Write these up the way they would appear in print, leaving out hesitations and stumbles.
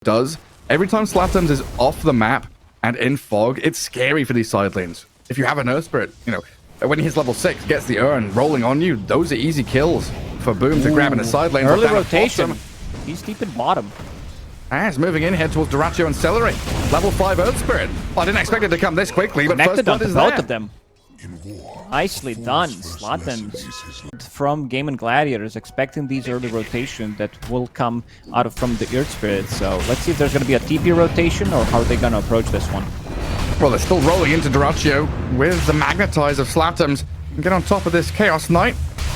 does. Every time Slapdams is off the map and in fog, it's scary for these side lanes. If you have an Earth Spirit, you know, when he hits level 6, gets the Urn rolling on you, those are easy kills for Boom to grab in the side lane. Early rotation. He's deep in bottom. As moving in here towards Doratio and Celery. Level 5 Earth Spirit. Well, I didn't expect it to come this quickly, but Connected first blood is both there. of them. Nicely done, Slapdams. From Game and Gladiators, expecting these early rotation that will come out of from the Earth Spirit. So let's see if there's going to be a TP rotation or how are they going to approach this one. Well, they're still rolling into Doratio with the Magnetize of Slapdams. And get on top of this Chaos Knight.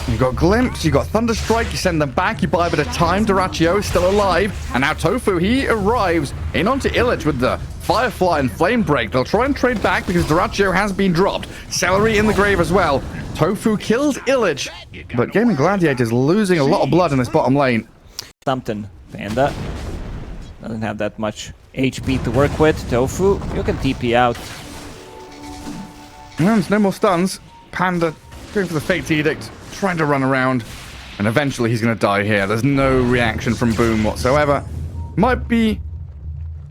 You've got Glimpse, you've got Thunderstrike, you send them back, you buy a bit of time. Doratio is still alive. And now Tofu, he arrives in onto Illich with the Firefly and Flame Break. They'll try and trade back because Doratio has been dropped. Celery in the grave as well. Tofu kills Illich. But Game and Gladiators losing a lot of blood in this bottom lane. Something. Panda doesn't have that much HP to work with. Tofu, you can TP out. And there's no more stuns. Panda going for the Fate's Edict, trying to run around. And eventually he's going to die here. There's no reaction from Boom whatsoever. Might be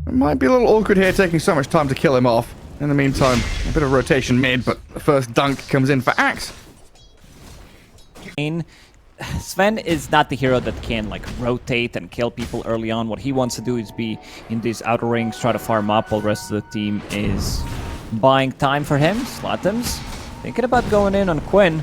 a little awkward here, taking so much time to kill him off. In the meantime, a bit of rotation mid, but the first dunk comes in for Axe. Sven is not the hero that can like rotate and kill people early on. What he wants to do is be in these outer rings, try to farm up while the rest of the team is buying time for him. Slapdams thinking about going in on Quinn.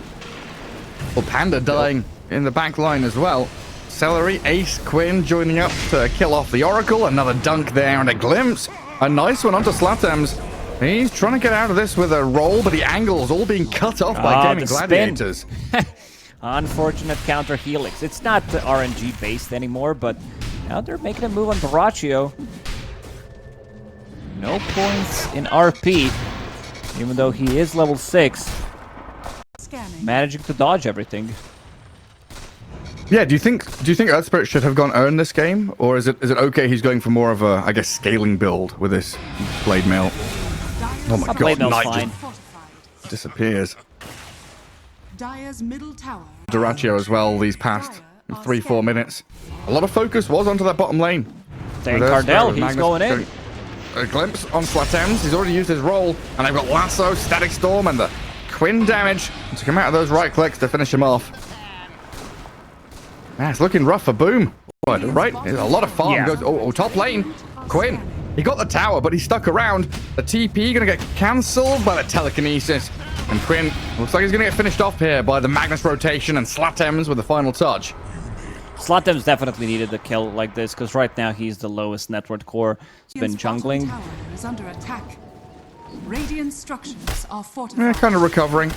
Well, Panda dying in the back line as well. Celery, Ace, Quinn joining up to kill off the Oracle. Another dunk there and a glimpse. A nice one onto Slapdams. He's trying to get out of this with a roll, but the angle's all being cut off by Game and Gladiators. Unfortunate counter helix. It's not RNG based anymore, but now they're making a move on Doratio. No points in RP, even though he is level 6. Managing to dodge everything. Yeah, do you think Earth Spirit should have gone Urn this game, or is it okay he's going for more of a, I guess, scaling build with this Blade Mail? Oh my god, Knight fine. just disappears. Dire's middle tower. Doratio as well these past 3-4 minutes. A lot of focus was onto that bottom lane. Saying Cardell, he's going in. A glimpse on Slapdams. He's already used his roll, and they've got Lasso, Static Storm, and the Quinn damage to come out of those right clicks to finish him off. Yeah, it's looking rough for Boom. Right, a lot of farm goes. Oh, top lane. Quinn. He got the tower, but he's stuck around. The TP gonna get cancelled by the telekinesis. And Quinn looks like he's gonna get finished off here by the Magnus rotation and Slapdams with the final touch. Slapdams definitely needed a kill like this, because right now he's the lowest net worth core. He's been jungling. Tower is under attack. Radiant structures are fortified. Yeah, kind of recovering.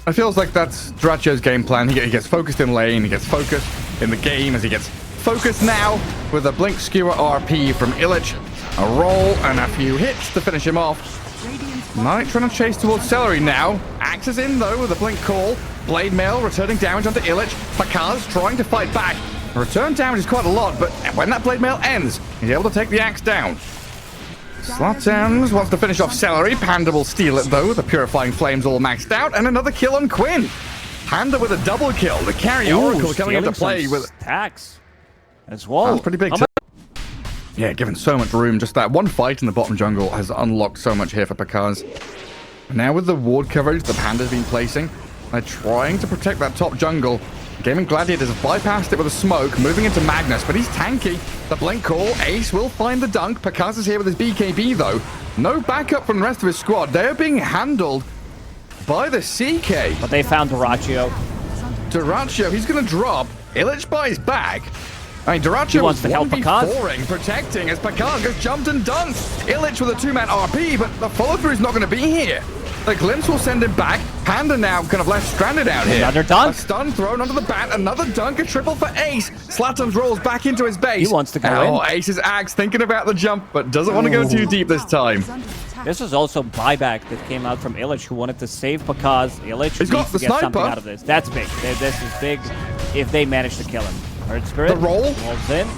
It feels like that's Doratio's game plan. He gets focused in lane, he gets focused in the game as he gets focused now with a Blink Skewer RP from Illich. A roll and a few hits to finish him off. Knight trying to chase towards Celery now. Axe is in though with a Blink Call. Blade Mail returning damage onto Illich. Pakaz trying to fight back. Return damage is quite a lot, but when that Blade Mail ends, he's able to take the Axe down. Slapdams wants to finish off Celery. Panda will steal it though. The Purifying Flames all maxed out. And another kill on Quinn. Panda with a double kill. The carry Oracle coming into play with attacks as well. That's pretty big. Yeah, given so much room. Just that one fight in the bottom jungle has unlocked so much here for Pakaz. Now with the ward coverage the Panda's been placing, they're trying to protect that top jungle. Game and Gladiators have bypassed it with a smoke, moving into Magnus, but he's tanky. The Blink Call, Ace will find the dunk. Pakaz is here with his BKB though. No backup from the rest of his squad. They are being handled by the CK. But they found Doratio. Doratio, he's going to drop. Illich buys back. I mean, Doratio wants to help Pakaz. Protecting as Pakaz gets jumped and dunked. Illich with a 2-man RP, but the follow-through is not going to be here. The glimpse will send him back. Panda now kind of left stranded out here. Another dunk. A stun thrown onto the bat. Another dunk. A triple for Ace. Slapdams rolls back into his base. He wants to go in. Ace's Axe thinking about the jump, but doesn't want to go too deep this time. This was also buyback that came out from Illich, who wanted to save Pakaz. Illich He's got the to get something sniper. out of this. That's big. This is big if they manage to kill him. Earth Spirit. The roll. Rolls in.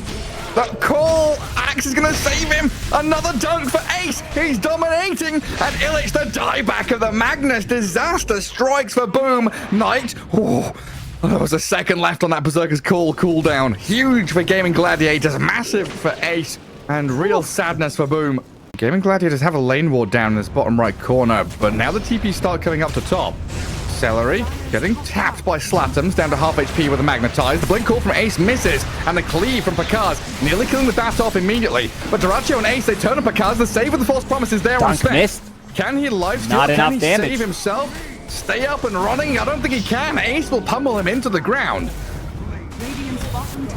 That call! Axe is going to save him! Another dunk for Ace! He's dominating! And Illich, the dieback of the Magnus! Disaster strikes for Boom! Knight, There was a second left on that Berserker's cooldown. Huge for Gaming Gladiators, massive for Ace, and real sadness for Boom. Gaming Gladiators have a lane ward down in this bottom right corner, but now the TPs start coming up to top. Celery getting tapped by Slatums, down to half HP with a Magnetize. The blink call from Ace misses, and the cleave from Pakaz nearly killing the bat off immediately. But Duraccio and Ace, they turn on Pakaz. The save with the false promise is there on Dunk missed. Can he lifesteal? Not enough Can he damage. save himself? Stay up and running? I don't think he can. Ace will pummel him into the ground.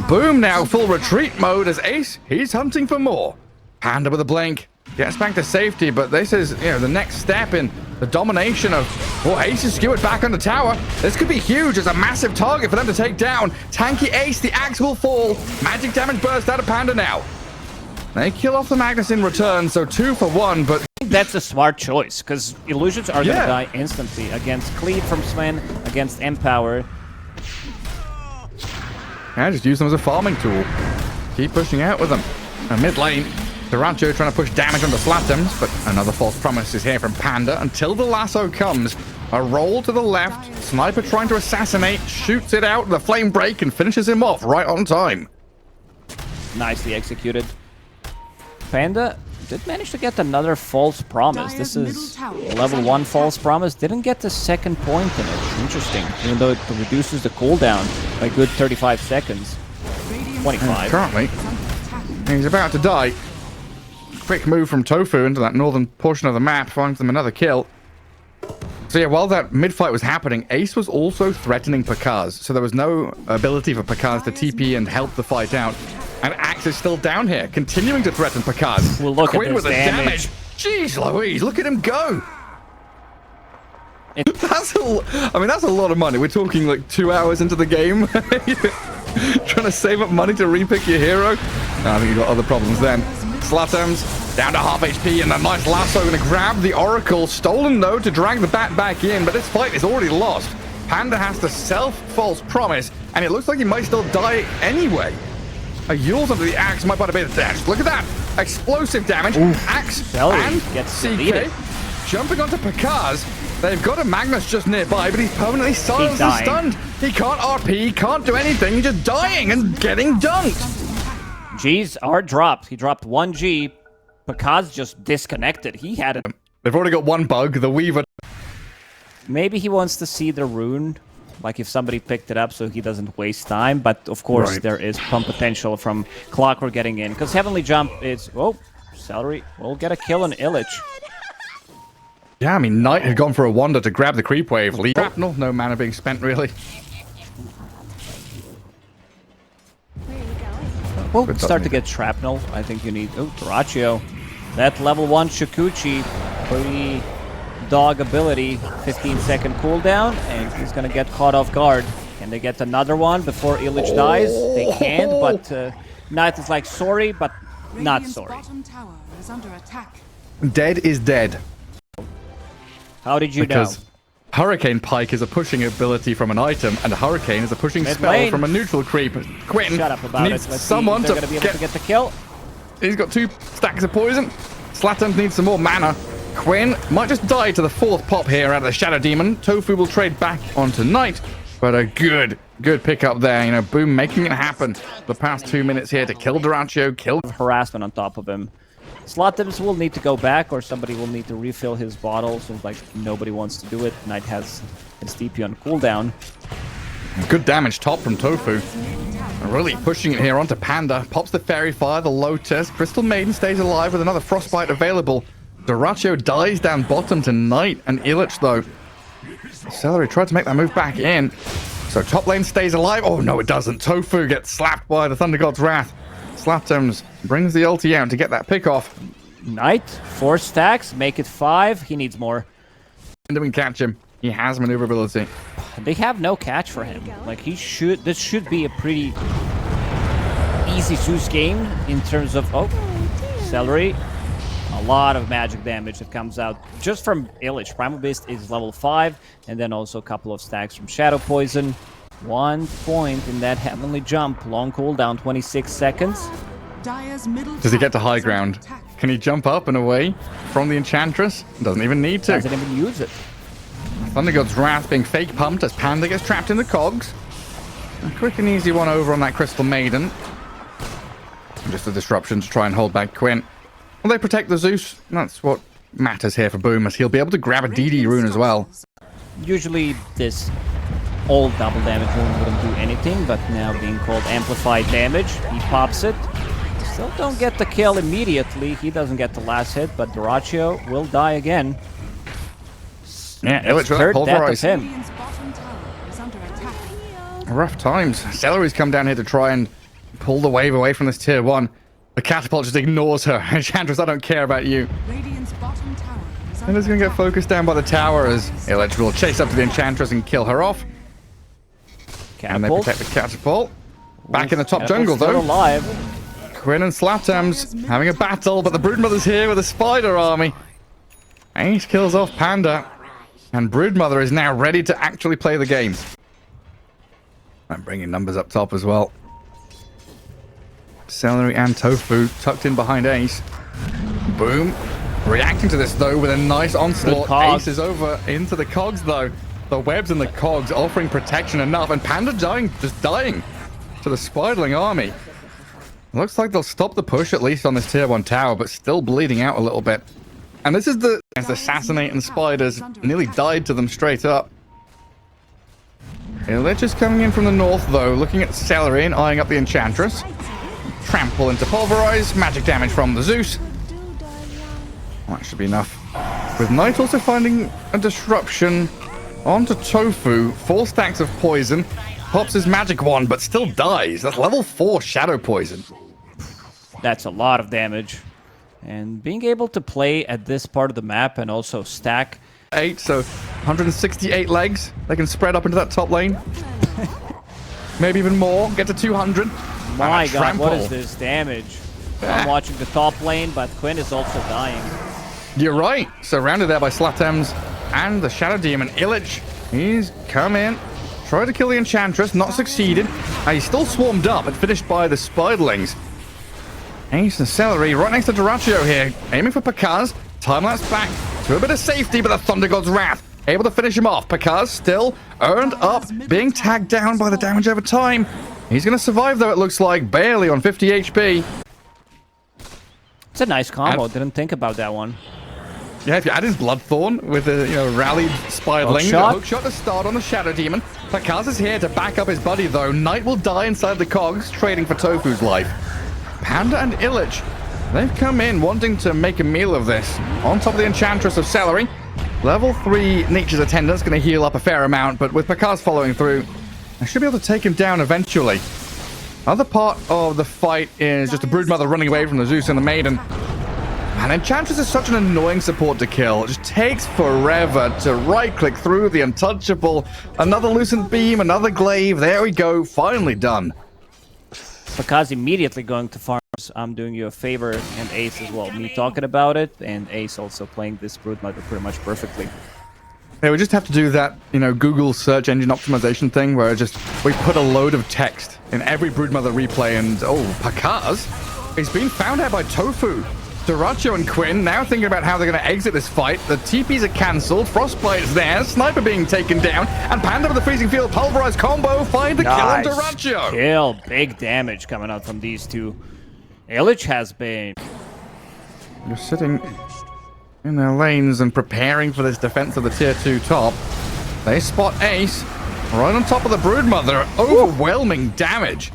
Boom now, full retreat mode as Ace, he's hunting for more. Panda with a blink. Gets back to safety, but this is, the next step in the domination of... Oh, Ace is skewered back on the tower. This could be huge as a massive target for them to take down. Tanky Ace, the axe will fall. Magic damage burst out of Panda now. They kill off the Magnus in return, so 2 for 1, but... That's a smart choice, because illusions are going to die instantly against Cleave from Sven, against Empower. Yeah, just use them as a farming tool. Keep pushing out with them. And mid lane, Duraccio trying to push damage onto Slatums, but another false promise is here from Panda until the lasso comes. A roll to the left, Sniper trying to assassinate, shoots it out, the flame break, and finishes him off right on time. Nicely executed. Panda did manage to get another false promise. This is level 1 false promise. Didn't get the second point in it. Interesting. Even though it reduces the cooldown by a good 35 seconds. 25. Currently, he's about to die. Quick move from Tofu into that northern portion of the map, finds them another kill. So yeah, while that mid-fight was happening, Ace was also threatening Pakaz. So there was no ability for Pakaz to TP and help the fight out. And Axe is still down here, continuing to threaten Pakaz. Well, look Quinn at with this the damage. Jeez Louise, look at him go. That's a lot of money. We're talking like 2 hours into the game. Trying to save up money to repick your hero. No, I think you've got other problems then. Slatums down to half HP, and a nice lasso going to grab the Oracle. Stolen though to drag the bat back in, but this fight is already lost. Panda has to self-false promise, and it looks like he might still die anyway. A Yule's under the axe might bite a bit of damage. Look at that! Explosive damage. Axe Celery and gets CK deleted. jumping onto Pakaz. They've got a Magnus just nearby, but he's permanently silenced and stunned. He can't RP, he can't do anything. He's just dying and getting dunked. G's are dropped. He dropped 1 G. Pakaz just disconnected. He had it. They've already got one bug, the Weaver. Maybe he wants to see the rune, like if somebody picked it up so he doesn't waste time. But of course, there is pump potential from Clockwork getting in. Because Heavenly Jump is... Oh, Celery will get a kill on Illich. Yeah, I mean, Knight had gone for a wander to grab the creep wave. Shrapnel, no mana being spent, really. Well, start to get shrapnel. I think you need... Oh, Duraccio. That level 1 Shikuchi. Pretty dog ability. 15-second cooldown. And he's going to get caught off guard. Can they get another one before Illich dies? They can't, but Knight is like, sorry, but not sorry. Bottom tower is under attack. Dead is dead. How did you Because know? Hurricane Pike is a pushing ability from an item, and Hurricane is a pushing Mid spell lane. from a neutral creep. Quinn Shut up about needs it. Let's someone see if they're going to be able to get the kill. He's got 2 stacks of poison. Slatums needs some more mana. Quinn might just die to the 4th pop here out of the Shadow Demon. Tofu will trade back onto Knight, but a good pickup there. Boom making it happen the past 2 minutes here to kill Duraccio, kill... Harassment on top of him. Slatums will need to go back, or somebody will need to refill his bottle, so like nobody wants to do it. Knight has his TP on cooldown. Good damage top from Tofu. Really pushing it here onto Panda. Pops the Fairy Fire, the Lotus. Crystal Maiden stays alive with another Frostbite available. Duraccio dies down bottom to Knight and Illich though. Celery tried to make that move back in. So top lane stays alive. Oh no, it doesn't. Tofu gets slapped by the Thunder God's Wrath. Slatums brings the ulti out to get that pick off. Knight, 4 stacks, make it 5. He needs more. And then we can catch him. He has maneuverability. They have no catch for him. Like this should be a pretty easy Zeus game in terms of Celery. A lot of magic damage that comes out just from Illich. Primal Beast is level 5, and then also a couple of stacks from Shadow Poison. 1 point in that Heavenly Jump. Long cooldown, 26 seconds. Does he get to high ground? Can he jump up and away from the Enchantress? Doesn't even need to. Doesn't even use it. Thunder God's Wrath being fake pumped as Panda gets trapped in the cogs. quick and easy one over on that Crystal Maiden. Just a disruption to try and hold back Quinn. Well, they protect the Zeus. That's what matters here for Boom, as he'll be able to grab a DD rune as well. Usually this all double damage rune wouldn't do anything, but now being called amplified damage, he pops it. Still don't get the kill immediately. He doesn't get the last hit, but Dyrachyo will die again. Yeah, Illich with that Third death of pulverize. him. Radiant's bottom tower is under attack. Rough times. Celery's come down here to try and pull the wave away from this tier 1. The catapult just ignores her. Enchantress, I don't care about you. Radiant's bottom tower is And under it's going to get attack. focused down by the tower as Illich will chase up to the Enchantress and kill her off. And they Catapult. protect the catapult. Back in the top Catapult's jungle, still though. alive. Quinn and Slaptams having a battle, but the Broodmother's here with a spider army. Ace kills off Panda. And Broodmother is now ready to actually play the game. I'm bringing numbers up top as well. Celery and Tofu tucked in behind Ace. Boom. Reacting to this, though, with a nice onslaught. cogs. Ace is over into the cogs, though. The webs and the cogs offering protection enough. And Panda just dying to the Spiderling army. Looks like they'll stop the push, at least on this tier 1 tower, but still bleeding out a little bit. And this is the assassinating spiders. Nearly died to them straight up. Illich is coming in from the north, though, looking at Celery and eyeing up the Enchantress. Trample into Pulverize. Magic damage from the Zeus. That should be enough. With Knight also finding a disruption onto Tofu. 4 stacks of poison. Pops his magic wand, but still dies. That's level 4 shadow poison. That's a lot of damage. And being able to play at this part of the map and also stack 8, so 168 legs. They can spread up into that top lane. Maybe even more. Get to 200. My And a god, what trample. is this damage? I'm watching the top lane, but Quinn is also dying. You're right. Surrounded there by Slaptams and the Shadow Demon. Illich, he's come in. Tried to kill the Enchantress, not succeeded. He's still swarmed up and finished by the Spiderlings. Ace and Celery right next to Dyrachyo here. Aiming for Pakaz. Time-lapse back to a bit of safety, but the Thunder God's Wrath able to finish him off. Pakaz still earned up, being tagged down by the damage over time. He's going to survive, though, it looks like. Barely on 50 HP. It's a nice combo. Didn't think about that one. Yeah, if you add in Bloodthorn with a rallied Spiderling, Hookshot. Hookshot to start on the Shadow Demon. Pakaz is here to back up his buddy, though. Knight will die inside the cogs, trading for Tofu's life. Panda and Illich, they've come in wanting to make a meal of this. On top of the Enchantress of Celery. Level 3 Nature's Attendant's going to heal up a fair amount, but with Pakaz following through, I should be able to take him down eventually. Other part of the fight is just a Broodmother running away from the Zeus and the Maiden. And Enchantress is such an annoying support to kill. It just takes forever to right-click through the untouchable. Another Lucent Beam, another Glaive. There we go. Finally done. Pakaz immediately going to farms. I'm doing you a favor, and Ace as well. Me talking about it, and Ace also playing this Broodmother pretty much perfectly. Yeah, we just have to do that, Google search engine optimization thing where we put a load of text in every Broodmother replay and, Pakaz is being found out by Tofu. Dyrachyo and Quinn now thinking about how they're going to exit this fight. The TPs are cancelled. Frostbite's there. Sniper being taken down. And Panda with the freezing field pulverized combo find the kill on Dyrachyo. Kill. Big damage coming out from these two. Illich has been... You're sitting in their lanes and preparing for this defense of the tier 2 top. They spot Ace right on top of the Broodmother. Overwhelming damage.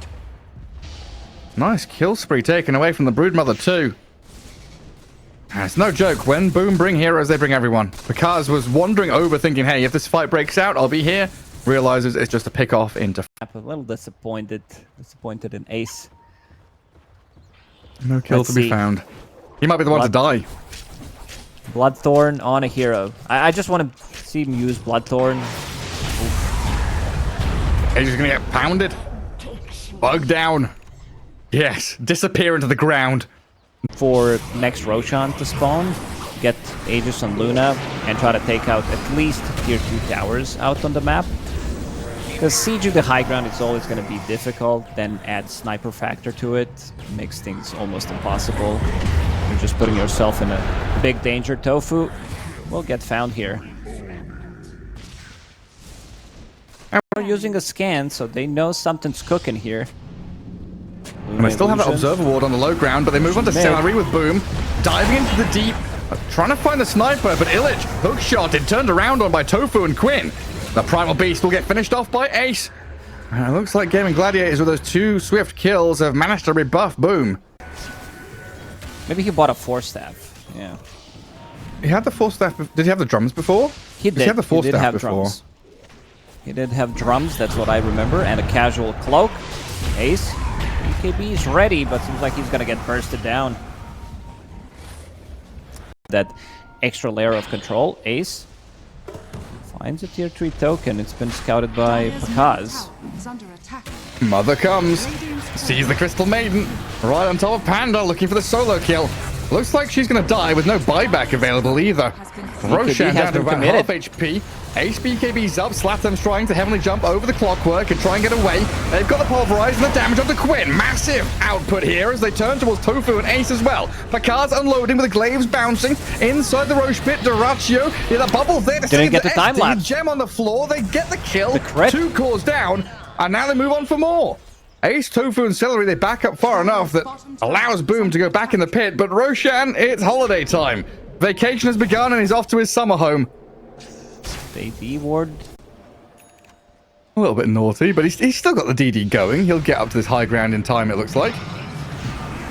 Nice kill spree taken away from the Broodmother too. And it's no joke when Boom bring heroes, they bring everyone. Pakaz was wandering over thinking, hey, if this fight breaks out, I'll be here. Realizes it's just a pick off into... A little disappointed in Ace. No kill Let's to be see. found. He might be the one to die. Bloodthorn on a hero. I just want to see him use Bloodthorn. He's just gonna get pounded. Bug down. Yes, disappear into the ground. For next Roshan to spawn, get Aegis on Luna, and try to take out at least tier 2 towers out on the map. Because sieging the high ground is always going to be difficult, then add sniper factor to it, makes things almost impossible. You're just putting yourself in a big danger. Tofu will get found here. And They're using a scan, so they know something's cooking here. And they still have that observer ward on the low ground, but they move on to Celery with Boom, diving into the deep, trying to find the sniper, but Illich, hook shot, it turned around on by Tofu and Quinn. The Primal Beast will get finished off by Ace. And it looks like Gaming Gladiators with those 2 swift kills have managed to rebuff Boom. Maybe he bought a Force Staff. Yeah. He had the Force Staff. Did he have the drums before? He did. He had the Force Staff have before. Drums. He did have drums, that's what I remember, and a casual cloak. Ace. BKB is ready, but seems like he's gonna get bursted down. That extra layer of control. Ace finds a tier 3 token. It's been scouted by Pakaz. Mother comes, sees the Crystal Maiden, right on top of Panda, looking for the solo kill. Looks like she's going to die with no buyback available either. Roshan down to about half HP. Ace BKB's up, Slatam's trying to heavily jump over the clockwork and try and get away. They've got the pulverize and the damage onto Quinn. Massive output here as they turn towards Tofu and Ace as well. Pakaz unloading with the glaives bouncing. Inside the Roche pit, Duraccio. Yeah, the bubble's there to didn't get the time lapse. Gem on the floor, they get the kill. The crit. 2 cores down, and now they move on for more. Ace, Tofu, and Celery, they back up far enough that allows Boom to go back in the pit, but Roshan, it's holiday time. Vacation has begun and he's off to his summer home. DD ward. A little bit naughty, but he's still got the DD going. He'll get up to this high ground in time, it looks like.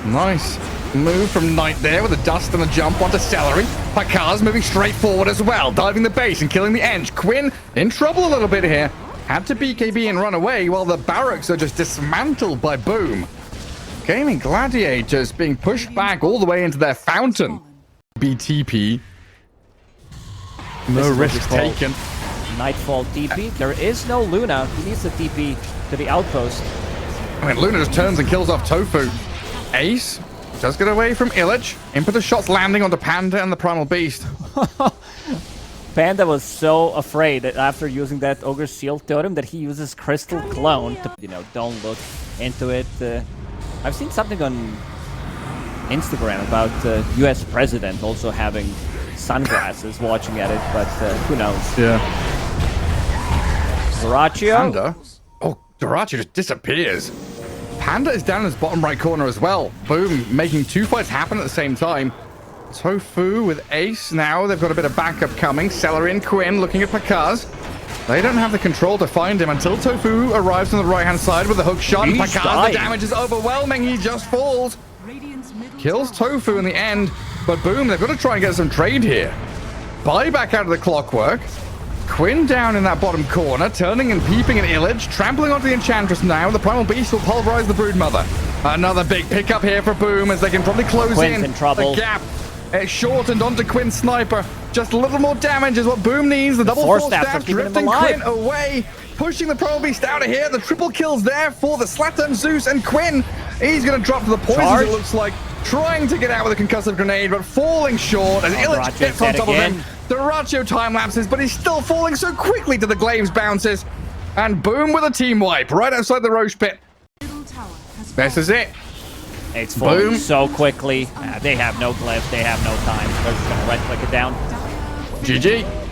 Nice move from Knight there with a dust and a jump onto Celery. Pakaz moving straight forward as well, diving the base and killing the Eng. Quinn in trouble a little bit here. Had to BKB and run away while the barracks are just dismantled by Boom. Gaming Gladiators being pushed back all the way into their fountain. BTP. No risk taken. Nightfall TP. There is no Luna. He needs the TP to the outpost. I mean, Luna just turns and kills off Tofu. Ace does get away from Illich. Impetus shots landing onto Panda and the Primal Beast. Panda was so afraid that after using that Ogre Shield Totem that he uses Crystal Clone to, don't look into it. I've seen something on Instagram about the US president also having sunglasses watching at it, but who knows? Yeah. Duraccio. Panda? Oh, Duraccio just disappears. Panda is down in his bottom right corner as well. Boom, making 2 fights happen at the same time. Tofu with Ace now. They've got a bit of backup coming. Celery and Quinn looking at Pakaz. They don't have the control to find him until Tofu arrives on the right-hand side with a hook shot. Pakaz, the damage is overwhelming. He just falls. Kills Tofu in the end. But Boom, they've got to try and get some trade here. Buyback out of the clockwork. Quinn down in that bottom corner, turning and peeping at Illich, trampling onto the Enchantress now. The Primal Beast will pulverize the Broodmother. Another big pickup here for Boom as they can probably close Quinn's in trouble. The gap. It's shortened onto Quinn's sniper. Just a little more damage is what Boom needs. The double force staff drifting Quinn away. Pushing the Primal Beast out of here. The triple kills there for the Slattern, Zeus, and Quinn. He's going to drop to the poison, it looks like. Trying to get out with a concussive grenade, but falling short as Illich gets on top of him. Duraccio time lapses, but he's still falling so quickly to the glaives bounces. And Boom with a team wipe right outside the Roche pit. This is it. It's falling so quickly. They have no glyph. They have no time. They're just going to right-click it down. GG.